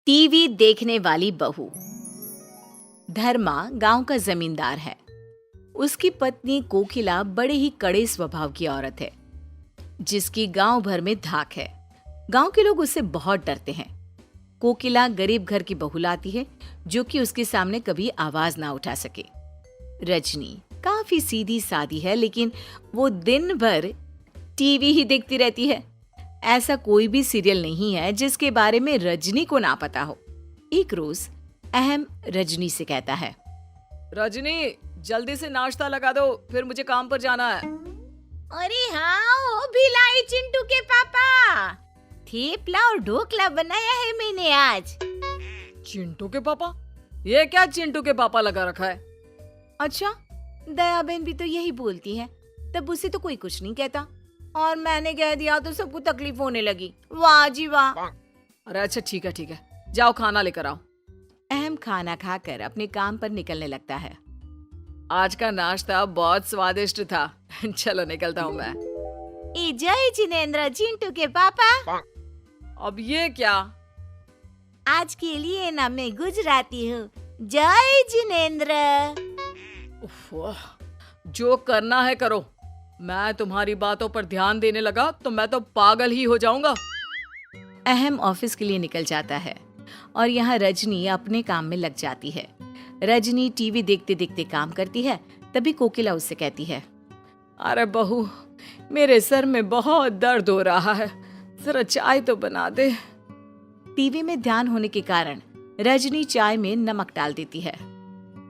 TV देखने वाली बहू। धर्मा गांव का जमींदार है। उसकी पत्नी कोकिला बड़े ही कड़े स्वभाव की औरत है, जिसकी गांव भर में धाक है। गांव के लोग उससे बहुत डरते हैं। कोकिला गरीब घर की बहू लाती है, जो कि उसके सामने कभी आवाज ना उठा सके। रजनी काफी सीधी सादी है, लेकिन वो दिन भर टीवी ही देखती रहती है। ऐसा कोई भी सीरियल नहीं है जिसके बारे में रजनी को ना पता हो। एक रोज अहम रजनी से कहता है, रजनी, जल्दी से नाश्ता लगा दो, फिर मुझे काम पर जाना है। अरे हाँ, ओ भिलाई चिंटू के पापा, थेपला और ढोकला बनाया है मैंने आज। चिंटू के पापा? ये क्या चिंटू के पापा लगा रखा है? अच्छा, दया बहन भी तो यही बोलती है, तब उसे तो कोई कुछ नहीं कहता, और मैंने कह दिया तो सबको तकलीफ होने लगी। वाह जी वाह। अरे अच्छा, ठीक है, जाओ खाना लेकर आओ। अहम खाना खाकर अपने काम पर निकलने लगता है। आज का नाश्ता बहुत स्वादिष्ट था। चलो निकलता हूँ मैं। ए जय जिनेंद्र चिंटू के पापा। अब ये क्या? आज के लिए ना मैं गुजराती हूँ। जय जिनेंद्र। उफ, जो करना है करो। मैं तुम्हारी बातों पर ध्यान देने लगा तो मैं तो पागल ही हो जाऊंगा। अहम ऑफिस के लिए निकल जाता है और यहाँ रजनी अपने काम में लग जाती है। रजनी टीवी देखते देखते काम करती है। तभी कोकिला उससे कहती है, अरे बहू, मेरे सर में बहुत दर्द हो रहा है, जरा चाय तो बना दे। टीवी में ध्यान होने के कारण रजनी चाय में नमक डाल देती है।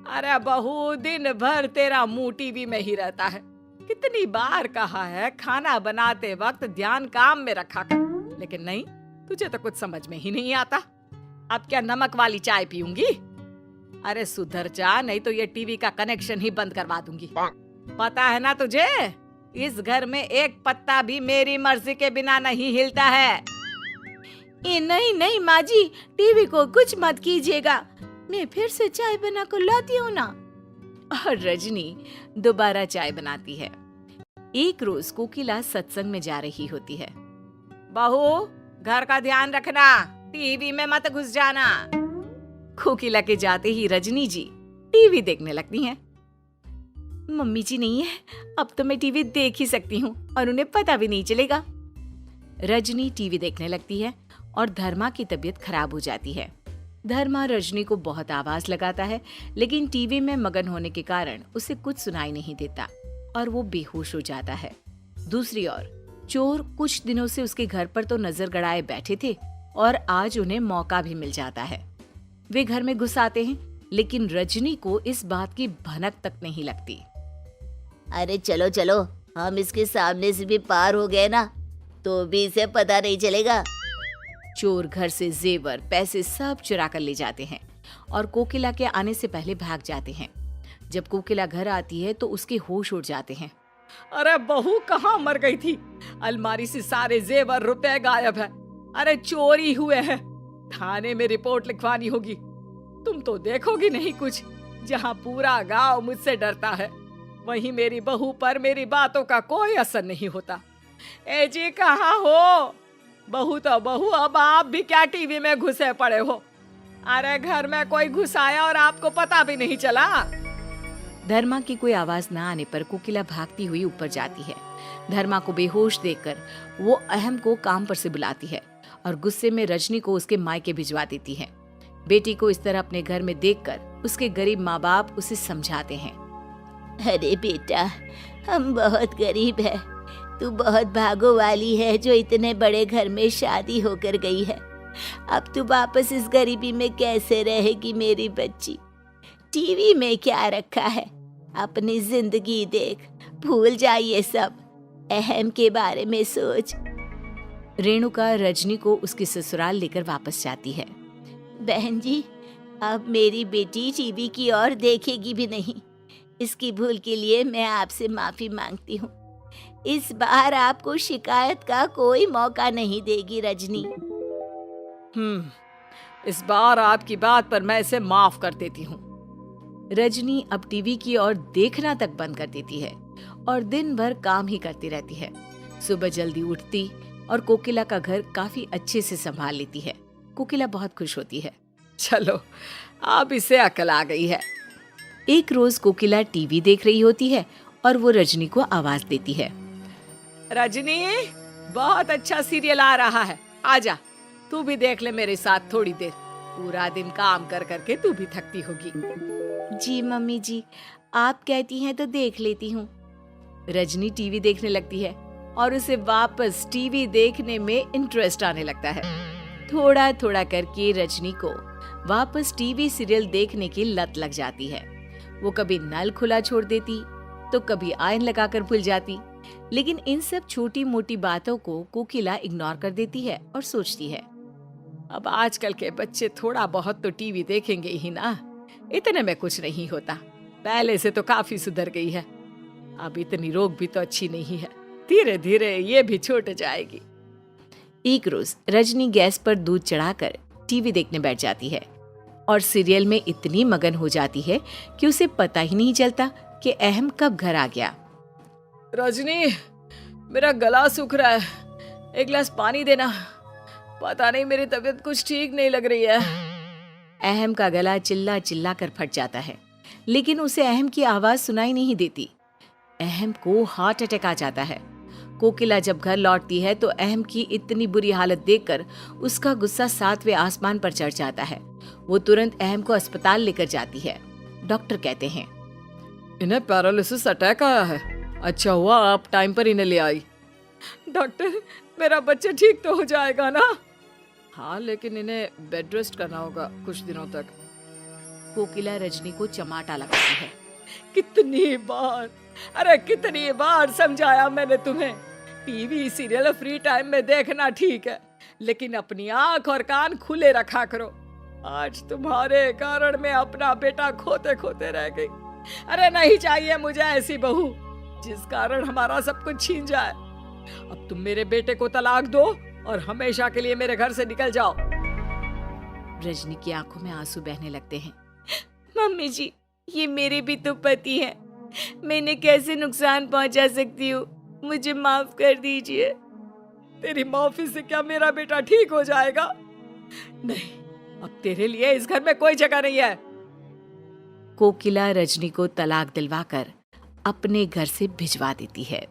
अरे बहू, दिन भर तेरा मुंह टीवी में ही रहता है। कितनी बार कहा है खाना बनाते वक्त ध्यान काम में रखा कर, लेकिन नहीं, तुझे तो कुछ समझ में ही नहीं आता। अब क्या नमक वाली चाय पीऊंगी? अरे सुधर जा, नहीं तो ये टीवी का कनेक्शन ही बंद करवा दूंगी। पता है ना तुझे, इस घर में एक पत्ता भी मेरी मर्जी के बिना नहीं हिलता है। नहीं नहीं माँ जी, टीवी को कुछ मत कीजिएगा, मैं फिर से चाय बना कर लाती हूँ ना। और रजनी दोबारा चाय बनाती है। एक रोज कोकिला सत्संग में जा रही होती है। बहू, घर का ध्यान रखना, टीवी में मत घुस जाना। कोकिला के जाते ही रजनी जी टीवी देखने लगती हैं। मम्मी जी नहीं है, अब तो मैं टीवी देख ही सकती हूँ और उन्हें पता भी नहीं चलेगा। रजनी टीवी देखने लगती है और धर्मा की तबीयत खराब हो जाती है। धर्मा रजनी को बहुत आवाज लगाता है, लेकिन टीवी में मगन होने के कारण उसे कुछ सुनाई नहीं देता और वो बेहोश हो जाता है। दूसरी ओर चोर कुछ दिनों से उसके घर पर तो नजर गड़ाए बैठे थे और आज उन्हें मौका भी मिल जाता है। वे घर में घुस आते हैं, लेकिन रजनी को इस बात की भनक तक नहीं लगती। अरे चलो चलो, हम इसके सामने से भी पार हो गए ना, तो भी इसे पता नहीं चलेगा। चोर घर से जेवर पैसे सब चुरा कर ले जाते हैं और कोकिला के आने से पहले भाग जाते हैं। जब कोकिला घर आती है तो उसके होश उड़ जाते हैं। अरे बहू, कहाँ मर गई थी? अलमारी से सारे जेवर रुपए गायब है। अरे चोरी हुए हैं, थाने में रिपोर्ट लिखवानी होगी। तुम तो देखोगी नहीं कुछ। जहाँ पूरा गांव मुझसे डरता है, वहीं मेरी बहू पर मेरी बातों का कोई असर नहीं होता। ए जी, कहाँ हो? बहू तो बहू, अब आप भी क्या टीवी में घुसे पड़े हो? अरे घर में कोई घुस आया और आपको पता भी नहीं चला। धर्मा की कोई आवाज न आने पर कोकिला भागती हुई ऊपर जाती है। धर्मा को बेहोश देखकर वो अहम को काम पर से बुलाती है और गुस्से में रजनी को उसके मायके भिजवा देती है। बेटी को इस तरह अपने घर में देखकर उसके गरीब माँ बाप उसे समझाते हैं। अरे बेटा, हम बहुत गरीब है, तू बहुत भागो वाली है जो इतने बड़े घर में शादी होकर गई है। अब तू वापस इस गरीबी में कैसे रहेगी मेरी बच्ची? टीवी में क्या रखा है? अपनी जिंदगी देख, भूल जा ये सब, अहम के बारे में सोच। रेणुका रजनी को उसके ससुराल लेकर वापस जाती है। बहन जी, अब मेरी बेटी टीवी की ओर देखेगी भी नहीं। इसकी भूल के लिए मैं आपसे माफी मांगती हूँ। इस बार आपको शिकायत का कोई मौका नहीं देगी रजनी। इस बार आपकी बात पर मैं इसे माफ कर देती हूँ। रजनी अब टीवी की ओर देखना तक बंद कर देती है और दिन भर काम ही करती रहती है। सुबह जल्दी उठती और कोकिला का घर काफी अच्छे से संभाल लेती है। कोकिला बहुत खुश होती है। चलो अब इसे अकल आ गई है। एक रोज कोकिला टीवी देख रही होती है और वो रजनी को आवाज देती है। रजनी, बहुत अच्छा सीरियल आ रहा है, आजा तू भी देख ले मेरे साथ थोड़ी देर। पूरा दिन काम कर करके तू भी थकती होगी। जी मम्मी जी, आप कहती हैं तो देख लेती हूँ। रजनी टीवी देखने लगती है और उसे वापस टीवी देखने में इंटरेस्ट आने लगता है। थोड़ा थोड़ा करके रजनी को वापस टीवी सीरियल देखने की लत लग जाती है। वो कभी नल खुला छोड़ देती तो कभी आयन लगाकर भूल जाती, लेकिन इन सब छोटी मोटी बातों को कोकिला इग्नोर कर देती है और सोचती है, अब आजकल के बच्चे थोड़ा बहुत तो टीवी देखेंगे ही ना, इतने में कुछ नहीं होता। पहले से तो काफी सुधर गई है, अब इतनी रोग भी तो अच्छी नहीं है, धीरे धीरे ये भी छूट जाएगी। एक रोज रजनी गैस पर दूध चढ़ाकर टीवी देखने बैठ जाती है और सीरियल में इतनी मगन हो जाती है कि उसे पता ही नहीं चलता कि अहम कब घर आ गया। रजनी, मेरा गला सूख रहा है, एक गिलास पानी देना। पता नहीं मेरी तबीयत कुछ ठीक नहीं लग रही है। अहम का गला चिल्ला चिल्ला कर फट जाता है, लेकिन उसे अहम की आवाज सुनाई नहीं देती। अहम को हार्ट अटैक आ जाता है। कोकिला जब घर लौटती है तो अहम की इतनी बुरी हालत देखकर उसका गुस्सा 7वें आसमान पर चढ़ जाता है। वो तुरंत अहम को अस्पताल लेकर जाती है। डॉक्टर कहते हैं, इन्हें पैरालिसिस अटैक आया है। अच्छा हुआ आप टाइम पर इन्हें ले आई। डॉक्टर, मेरा बच्चा ठीक तो हो जाएगा ना? हाँ, लेकिन इन्हें बेड रेस्ट करना होगा कुछ दिनों तक। कोकिला रजनी को चमाटा लगाती है। कितनी बार समझाया मैंने तुम्हें, टीवी सीरियल फ्री टाइम में देखना ठीक है, लेकिन अपनी आंख और कान खुले रखा करो। आज तुम्हारे कारण मैं अपना बेटा खोते खोते रह गई। अरे नहीं चाहिए मुझे ऐसी बहू जिस कारण हमारा सब कुछ छीन जाए। अब तुम मेरे बेटे को तलाक दो और हमेशा के लिए मेरे घर से निकल जाओ। रजनी की आंखों में आंसू बहने लगते हैं। मम्मी जी, ये मेरे भी तो पति हैं, मैंने कैसे नुकसान पहुंचा सकती हूँ, मुझे माफ कर दीजिए। तेरी माफी से क्या मेरा बेटा ठीक हो जाएगा? नहीं, अब तेरे लिए इस घर में कोई जगह नहीं है। कोकिला रजनी को तलाक दिलवाकर अपने घर से भिजवा देती है।